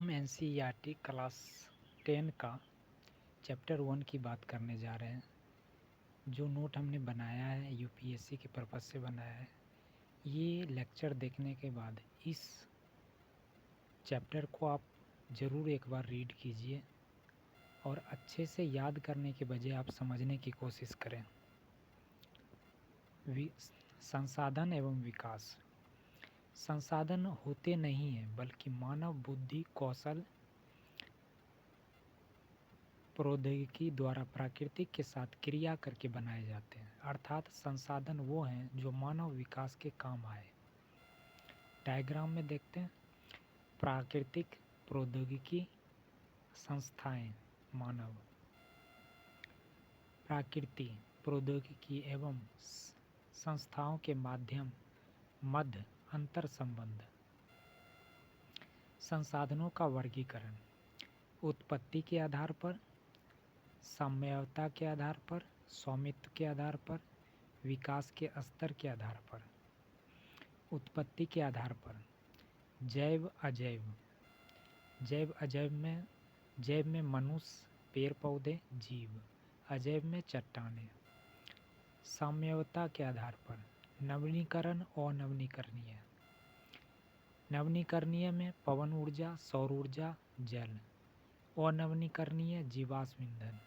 हम NCERT class 10 का chapter 1 की बात करने जा रहे हैं। जो नोट हमने बनाया है यूपीएससी के पर्पज़ से बनाया है। ये लेक्चर देखने के बाद इस चैप्टर को आप ज़रूर एक बार रीड कीजिए और अच्छे से याद करने के बजाय आप समझने की कोशिश करें। संसाधन एवं विकास। संसाधन होते नहीं हैं बल्कि मानव बुद्धि, कौशल, प्रौद्योगिकी द्वारा प्राकृतिक के साथ क्रिया करके बनाए जाते हैं। अर्थात संसाधन वो हैं जो मानव विकास के काम आए। डायग्राम में देखते हैं। प्राकृतिक, प्रौद्योगिकी, संस्थाएं, मानव। प्रकृति, प्रौद्योगिकी एवं संस्थाओं के माध्यम मध्य अंतर संबंध। संसाधनों का वर्गीकरण उत्पत्ति के आधार पर, साम्यता के आधार पर, स्वामित्व के आधार पर, विकास के स्तर के आधार पर। उत्पत्ति के आधार पर जैव अजैव। जैव में मनुष्य, पेड़ पौधे, जीव। अजैव में चट्टानें। साम्यता के आधार पर नवीनीकरण और नवीनीकरणीय। नवीनीकरणीय में पवन ऊर्जा, सौर ऊर्जा, जल। और नवीनीकरणीय जीवाश्म ईंधन।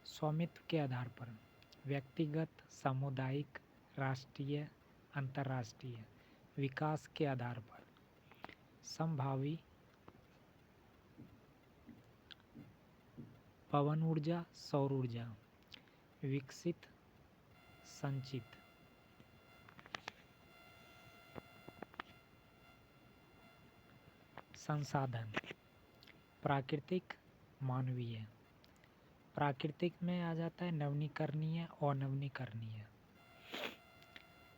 स्वामित्व के आधार पर व्यक्तिगत, सामुदायिक, राष्ट्रीय, अंतर्राष्ट्रीय। विकास के आधार पर संभावी, पवन ऊर्जा, सौर ऊर्जा। विकसित, संचित। संसाधन प्राकृतिक, मानवीय। प्राकृतिक में आ जाता है नवीनीकरणीय और नवीनीकरणीय।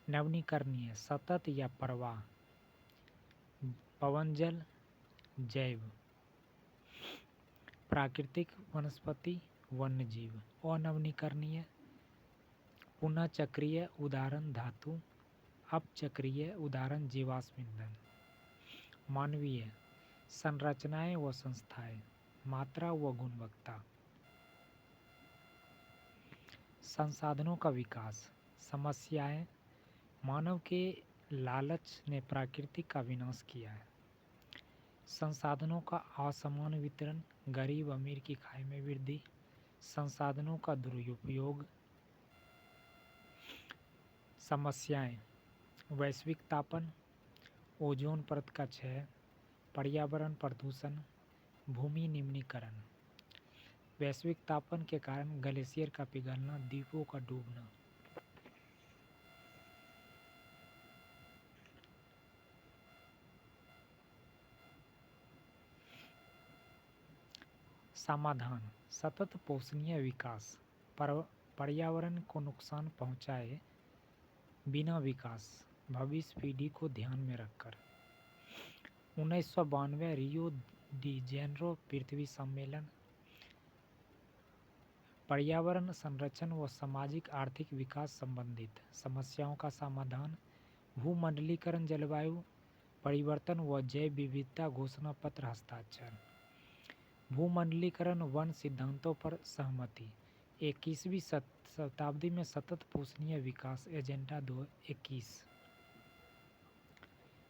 नवीनीकरणीय सतत या प्रवाह, पवन, जल, जैव। प्राकृतिक वनस्पति, वन्य जीव। और नवीनीकरणीय पुनः चक्रीय, उदाहरण धातु। अपचक्रीय, उदाहरण जीवाश्म ईंधन। मानवीय संरचनाएं व संस्थाएं, मात्रा व गुणवत्ता। संसाधनों का विकास, समस्याएं। मानव के लालच ने प्रकृति का विनाश किया है। संसाधनों का असमान वितरण, गरीब अमीर की खाई में वृद्धि। संसाधनों का दुरुपयोग। समस्याएं वैश्विक तापन, ओजोन परत का क्षय, पर्यावरण प्रदूषण, भूमि निम्नीकरण। वैश्विक तापन के कारण ग्लेशियर का पिघलना, द्वीपों का डूबना। समाधान सतत पोषणीय विकास, पर्यावरण को नुकसान पहुंचाए बिना विकास, भविष्य पीढ़ी को ध्यान में रखकर। 1992 रियो डी जेनेरो पृथ्वी सम्मेलन। पर्यावरण संरक्षण व सामाजिक आर्थिक विकास संबंधित समस्याओं का समाधान। भूमंडलीकरण, जलवायु परिवर्तन व जैव विविधता घोषणा पत्र हस्ताक्षर। भूमंडलीकरण वन सिद्धांतों पर सहमति। 21वीं शताब्दी में सतत पोषणीय विकास एजेंडा 2021।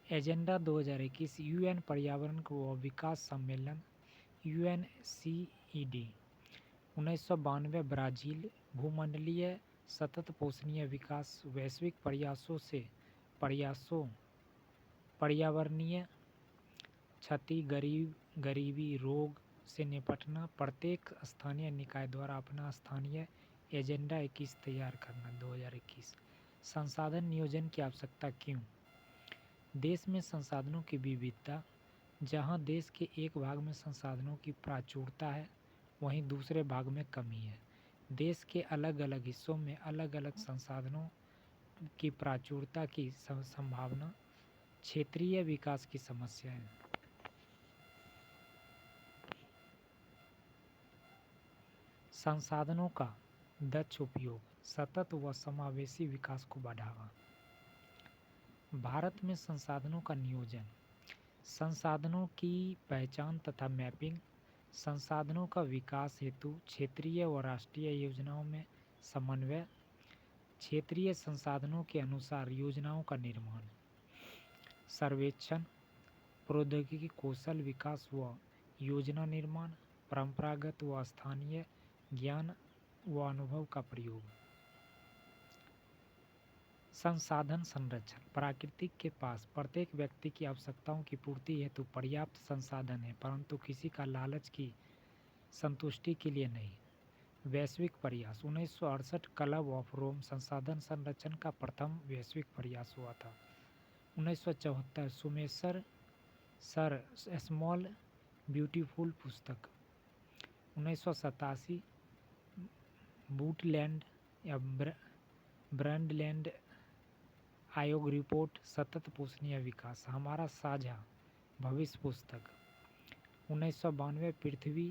एजेंडा 2021 यूएन पर्यावरण व विकास सम्मेलन UNCED। 1992 ब्राज़ील। भूमंडलीय सतत पोषणीय विकास वैश्विक पर्यावरणीय क्षति, गरीबी, रोग से निपटना। प्रत्येक स्थानीय निकाय द्वारा अपना स्थानीय एजेंडा 21 तैयार करना 2021। संसाधन नियोजन की आवश्यकता क्यों? देश में संसाधनों की विविधता। जहां देश के एक भाग में संसाधनों की प्राचुरता है, वहीं दूसरे भाग में कमी है। देश के अलग अलग हिस्सों में अलग अलग संसाधनों की प्राचुरता की संभावना। क्षेत्रीय विकास की समस्याएं। संसाधनों का दक्ष उपयोग, सतत व समावेशी विकास को बढ़ावा। भारत में संसाधनों का नियोजन संसाधनों की पहचान तथा मैपिंग, संसाधनों का विकास हेतु क्षेत्रीय व राष्ट्रीय योजनाओं में समन्वय, क्षेत्रीय संसाधनों के अनुसार योजनाओं का निर्माण, सर्वेक्षण, प्रौद्योगिकी कौशल विकास व योजना निर्माण, परंपरागत व स्थानीय ज्ञान व अनुभव का प्रयोग। संसाधन संरक्षण, प्रकृति के पास प्रत्येक व्यक्ति की आवश्यकताओं की पूर्ति हेतु पर्याप्त संसाधन है, परंतु किसी का लालच की संतुष्टि के लिए नहीं। वैश्विक प्रयास, 1968 क्लब ऑफ रोम संसाधन संरक्षण का प्रथम वैश्विक प्रयास हुआ था। 1974 सोमेश्वर सर स्मॉल ब्यूटीफुल पुस्तक। 1987 बूटलैंड या ब्रांडलैंड आयोग रिपोर्ट सतत पोषणीय विकास हमारा साझा भविष्य पुस्तक। 1992 पृथ्वी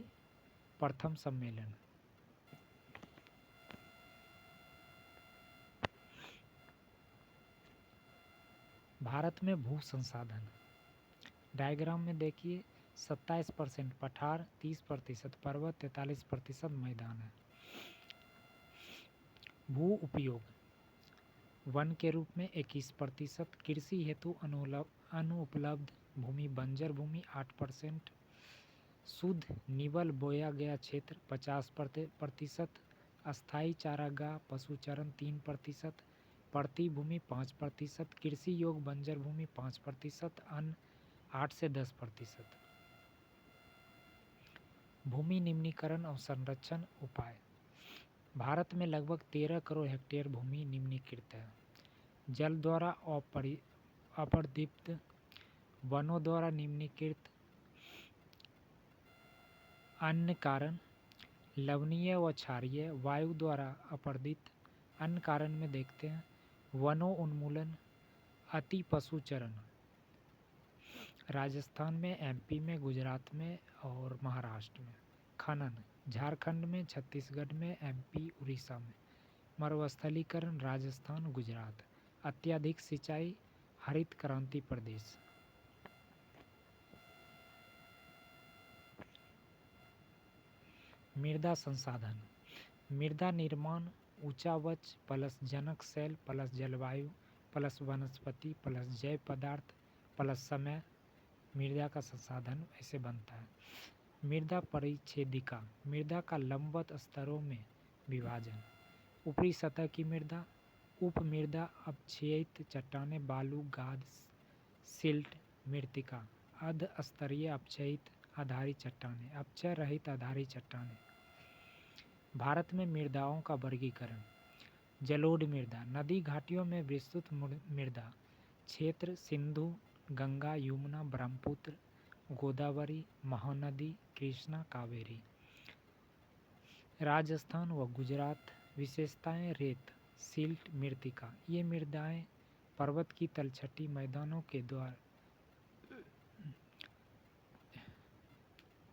प्रथम सम्मेलन। भारत में भू संसाधन, डायग्राम में देखिए 27% पठार, 30% पर्वत, 43% मैदान है। भू उपयोग, वन के रूप में 21%, कृषि हेतु अनुपलब्ध भूमि बंजर भूमि 8%, शुद्ध निवल बोया गया क्षेत्र 50%, अस्थायी चारागाह पशुचरण 3%, पड़ती भूमि 5%, कृषि योग्य बंजर भूमि 5%, अन्य 8 से 10%। भूमि निम्नीकरण और संरक्षण उपाय, भारत में लगभग 13 करोड़ हेक्टेयर भूमि निम्नीकृत है। जल द्वारा अपर्दित, वनों द्वारा निम्नीकृत, अन्य कारण लवणीय व क्षारीय, वायु द्वारा अपर्दित। अन्य कारण में देखते हैं वनों उन्मूलन, अति पशुचरण, राजस्थान में, एमपी में, गुजरात में और महाराष्ट्र में। खनन, झारखंड में, छत्तीसगढ़ में, एमपी, उड़ीसा में। मरुस्थलीकरण, राजस्थान, गुजरात। अत्यधिक सिंचाई, हरित क्रांति प्रदेश। मृदा संसाधन, मृदा निर्माण, ऊंचावच प्लस जनक शैल प्लस जलवायु प्लस वनस्पति प्लस जैव पदार्थ प्लस समय, मृदा का संसाधन ऐसे बनता है। मृदा परिच्छेदिका, मृदा का लंबवत स्तरों में विभाजन। ऊपरी सतह की मृदा, उप मृदा, अपक्षयित चट्टानें, बालू, गाद, सिल्ट, मृत्तिका, अर्ध स्तरीय अपक्षयित आधारी चट्टानें, अपक्षय रहित आधारी चट्टानें। भारत में मृदाओं का वर्गीकरण, जलोढ़ मृदा, नदी घाटियों में विस्तृत मृदा क्षेत्र, सिंधु, गंगा, यमुना, ब्रह्मपुत्र, गोदावरी, महानदी, कृष्णा, कावेरी। राजस्थान व गुजरात, विशेषताएं रेत, सिल्ट, मृत्तिका। ये मृदाएं पर्वत की तलछटी, मैदानों के द्वार,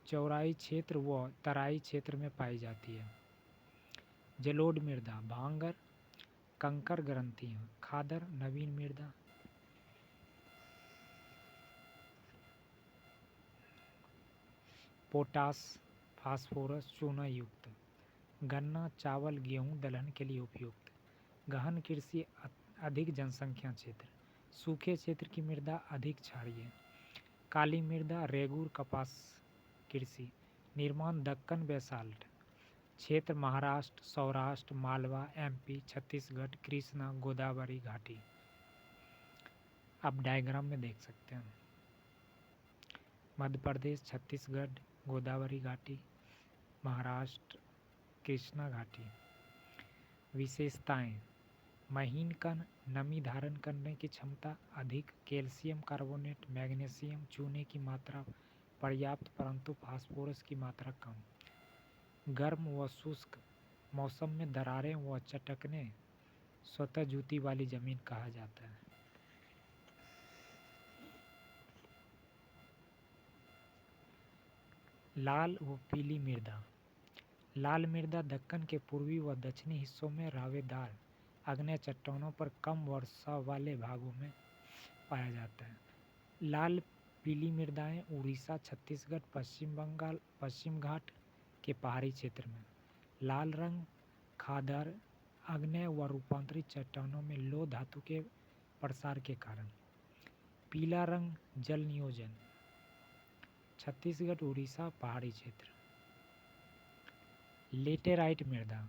चौड़ाई क्षेत्र व तराई क्षेत्र में पाई जाती है। जलोढ़ मृदा, भांगर, कंकर ग्रंथियां, खादर, नवीन मृदा। पोटास, फास्फोरस, चूना युक्त। गन्ना, चावल, गेहूं दलहन के लिए उपयुक्त। गहन कृषि, अधिक जनसंख्या क्षेत्र। सूखे क्षेत्र की मृदा अधिक क्षारीय। काली मृदा, रेगूर, कपास कृषि। निर्माण, दक्कन बेसाल्ट क्षेत्र, महाराष्ट्र, सौराष्ट्र, मालवा, एमपी, छत्तीसगढ़, कृष्णा, गोदावरी घाटी। आप डायग्राम में देख सकते हैं मध्य प्रदेश, छत्तीसगढ़, गोदावरी घाटी, महाराष्ट्र, कृष्णा घाटी। विशेषताएं, महीन कण, नमी धारण करने की क्षमता अधिक, कैल्शियम कार्बोनेट, मैग्नीशियम, चूने की मात्रा पर्याप्त परंतु फास्फोरस की मात्रा कम। गर्म व शुष्क मौसम में दरारें व चटकने स्वतः जूती वाली जमीन कहा जाता है। लाल व पीली मृदा, लाल मृदा दक्कन के पूर्वी व दक्षिणी हिस्सों में रावेदार आग्नेय चट्टानों पर कम वर्षा वाले भागों में पाया जाता है। लाल पीली मृदाएं उड़ीसा, छत्तीसगढ़, पश्चिम बंगाल, पश्चिम घाट के पहाड़ी क्षेत्र में। लाल रंग खादर, आग्नेय व रूपांतरित चट्टानों में लौह धातु के प्रसार के कारण। पीला रंग जल नियोजन, छत्तीसगढ़, उड़ीसा, पहाड़ी क्षेत्र। लेटेराइट मृदा,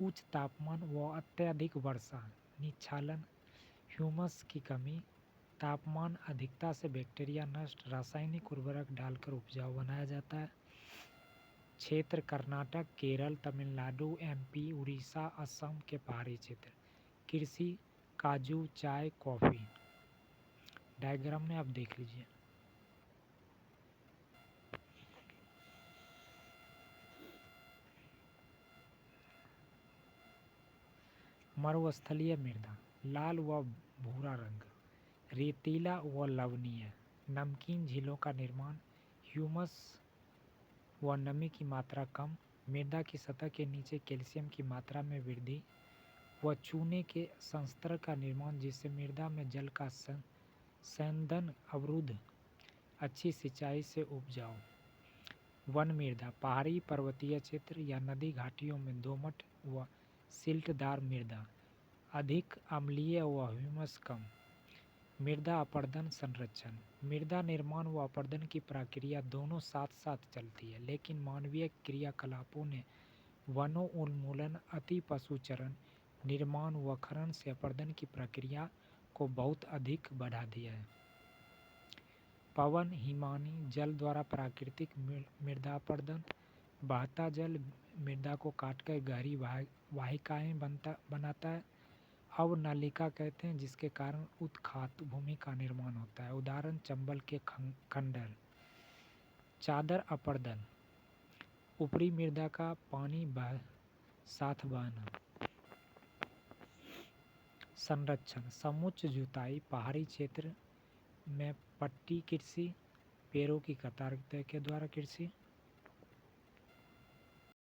उच्च तापमान व अत्यधिक वर्षा, निच्छालन, ह्यूमस की कमी, तापमान अधिकता से बैक्टीरिया नष्ट, रासायनिक उर्वरक डालकर उपजाऊ बनाया जाता है। क्षेत्र कर्नाटक, केरल, तमिलनाडु, एमपी, उड़ीसा, असम के पहाड़ी क्षेत्र। कृषि काजू, चाय, कॉफ़ी। डायग्राम में आप देख लीजिए। मरुस्थलीय मृदा, लाल व भूरा रंग, रेतीला व लवणीय, नमकीन झीलों का निर्माण, ह्यूमस व नमी की मात्रा कम, मृदा की सतह के नीचे कैल्शियम की मात्रा में वृद्धि व चूने के संस्तर का निर्माण जिससे मृदा में जल का संदन अवरुद्ध, अच्छी सिंचाई से उपजाऊ। वन मृदा, पहाड़ी पर्वतीय क्षेत्र या नदी घाटियों में दोमट व सिल्टदार मृदा, अधिक अम्लीय व ह्यूमस कम। मृदा अपरदन संरक्षण, मृदा निर्माण व अपरदन की प्रक्रिया दोनों साथ साथ चलती है, लेकिन मानवीय क्रियाकलापों ने वनों उन्मूलन, अति पशुचरण, निर्माण व खनन से अपरदन की प्रक्रिया को बहुत अधिक बढ़ा दिया है। पवन हिमानी जल द्वारा प्राकृतिक मृदा अपरदन, बहता जल मृदा को काटकर गहरी वाहिकाएं बनाता है। अवनलिका कहते हैं, जिसके कारण उत्खात भूमि का निर्माण होता है। उदाहरण चंबल के खंडर। चादर अपरदन, ऊपरी मृदा का पानी साथ बहना। संरक्षण, समुच्च जुताई, पहाड़ी क्षेत्र में पट्टी कृषि, पेड़ों की कतार के द्वारा कृषि।